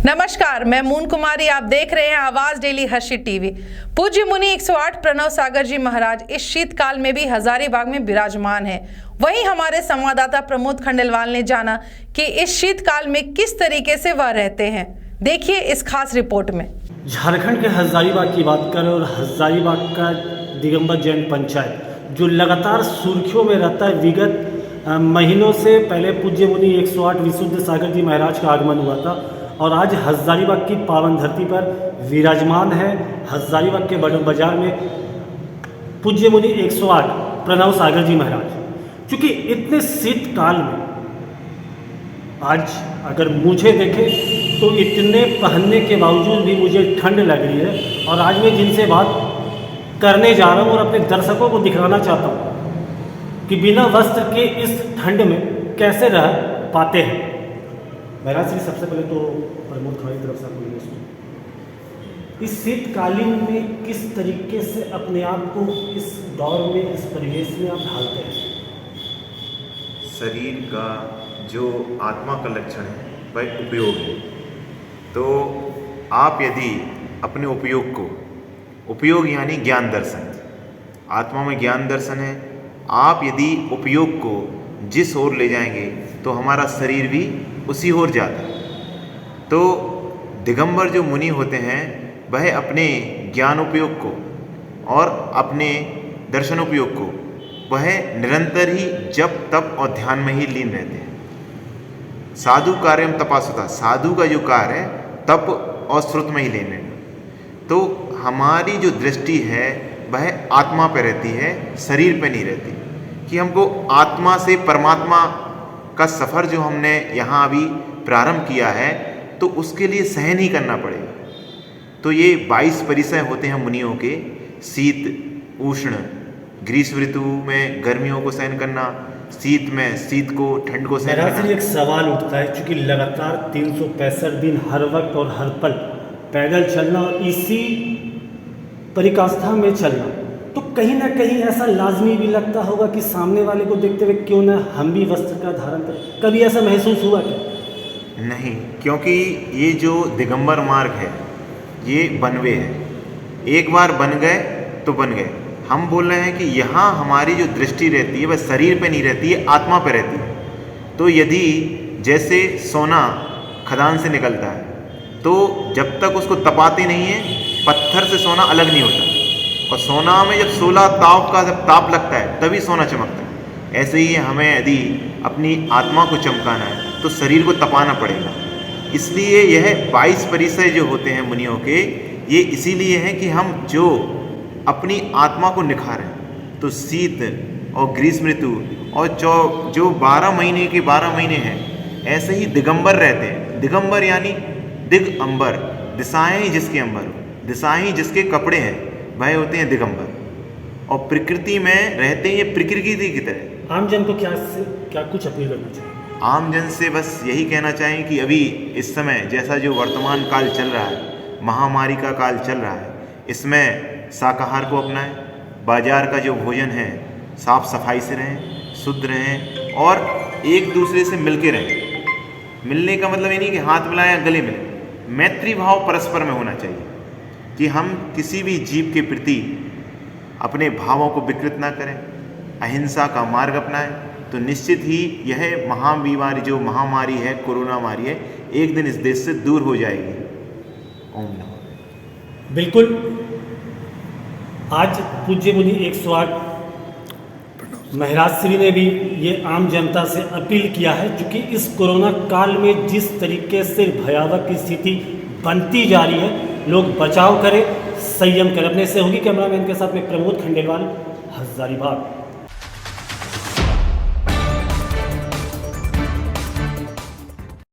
नमस्कार, मैं मून कुमारी। आप देख रहे हैं आवाज डेली हर्षित टीवी। पूज्य मुनि 108 प्रणव सागर जी महाराज इस शीतकाल में भी हजारीबाग में विराजमान हैं। वहीं हमारे संवाददाता प्रमोद खंडेलवाल ने जाना कि इस शीतकाल में किस तरीके से वह रहते हैं। देखिए इस खास रिपोर्ट में। झारखंड के हजारीबाग की बात करें और हजारीबाग का दिगंबर जैन पंचायत जो लगातार सुर्खियों में रहता है, विगत महीनों से पहले पूज्य मुनि 108 विशुद्ध सागर जी महाराज का आगमन हुआ था और आज हजारीबाग की पावन धरती पर विराजमान है। हजारीबाग के बड़े बाजार में पूज्य मुनि 108 प्रणव सागर जी महाराज, क्योंकि इतने शीतकाल में आज अगर मुझे देखें तो इतने पहनने के बावजूद भी मुझे ठंड लग रही है। और आज मैं जिनसे बात करने जा रहा हूँ और अपने दर्शकों को दिखाना चाहता हूँ कि बिना वस्त्र के इस ठंड में कैसे रह पाते हैं। महाराज जी, सबसे पहले तो प्रमोद खंडेलवाल की तरफ से आपको इस शीतकालीन में किस तरीके से अपने आप को इस दौर में, इस परिवेश में आप ढालते हैं? शरीर का जो आत्मा का लक्षण है वह उपयोग है। तो आप यदि अपने उपयोग यानी ज्ञान दर्शन, आत्मा में ज्ञान दर्शन है, आप यदि उपयोग को जिस ओर ले जाएंगे तो हमारा शरीर भी उसी ओर जाता है। तो दिगंबर जो मुनि होते हैं वह अपने ज्ञान उपयोग को और अपने दर्शन उपयोग को वह निरंतर ही जप तप और ध्यान में ही लीन रहते हैं। साधु कार्यम तपासुता, साधु का जो कार्य है तप और श्रुत में ही लीन रहना। तो हमारी जो दृष्टि है वह आत्मा पे रहती है, शरीर पे नहीं रहती। कि हमको आत्मा से परमात्मा का सफ़र जो हमने यहाँ अभी प्रारंभ किया है तो उसके लिए सहन ही करना पड़ेगा। तो ये 22 परिसय होते हैं मुनियों के, शीत उष्ण, ग्रीष्म ऋतु में गर्मियों को सहन करना, शीत में शीत को, ठंड को सहन करना। एक सवाल उठता है, क्योंकि लगातार 365 दिन हर वक्त और हर पल पैदल चलना और इसी परिकाष्ठा में चलना, तो कहीं ना कहीं ऐसा लाजमी भी लगता होगा कि सामने वाले को देखते हुए क्यों ना हम भी वस्त्र का धारण करें। कभी ऐसा महसूस हुआ क्या? नहीं, क्योंकि ये जो दिगंबर मार्ग है ये बनवे है। एक बार बन गए तो बन गए। हम बोल रहे हैं कि यहाँ हमारी जो दृष्टि रहती है वह शरीर पे नहीं रहती है, आत्मा पे रहती है। तो यदि जैसे सोना खदान से निकलता है तो जब तक उसको तपाते नहीं है, पत्थर से सोना अलग नहीं होता। और सोना में जब 16 ताप का जब ताप लगता है तभी सोना चमकता है। ऐसे ही हमें यदि अपनी आत्मा को चमकाना है तो शरीर को तपाना पड़ेगा। इसलिए यह 22 परिसय जो होते हैं मुनियों के, ये इसीलिए हैं कि हम जो अपनी आत्मा को निखारें। तो शीत और ग्रीष्म ऋतु और जो 12 महीने के 12 महीने हैं, ऐसे ही दिगंबर रहते हैं। दिगंबर यानी दिग अंबर, दिशाएँ जिसके अंबर हो, दिशाएँ जिसके कपड़े हैं वह होते हैं दिगंबर। और प्रकृति में रहते हैं ये प्रकृति की तरह। आम जन को क्या कुछ अपील करना चाहिए? आम जन से बस यही कहना चाहें कि अभी इस समय जैसा जो वर्तमान काल चल रहा है, महामारी का काल चल रहा है, इसमें शाकाहार को अपनाएं। बाजार का जो भोजन है साफ सफाई से रहें, शुद्ध रहें और एक दूसरे से मिलके रहें। मिलने का मतलब ये नहीं कि हाथ मिलाएं या गले मिलें। मैत्री भाव परस्पर में होना चाहिए कि हम किसी भी जीव के प्रति अपने भावों को विकृत ना करें, अहिंसा का मार्ग अपनाएं। तो निश्चित ही यह महाबीमारी जो महामारी है, कोरोना मारी है, एक दिन इस देश से दूर हो जाएगी। ओम नमः। बिल्कुल, आज पूज्य मुनि 108 महाराज श्री ने भी ये आम जनता से अपील किया है, क्योंकि इस कोरोना काल में जिस तरीके से भयावह की स्थिति बनती जा रही है, लोग बचाव करें, संयम करें। अपने सहयोगी कैमरामैन के साथ में प्रमोद खंडेलवाल, हजारीबाग।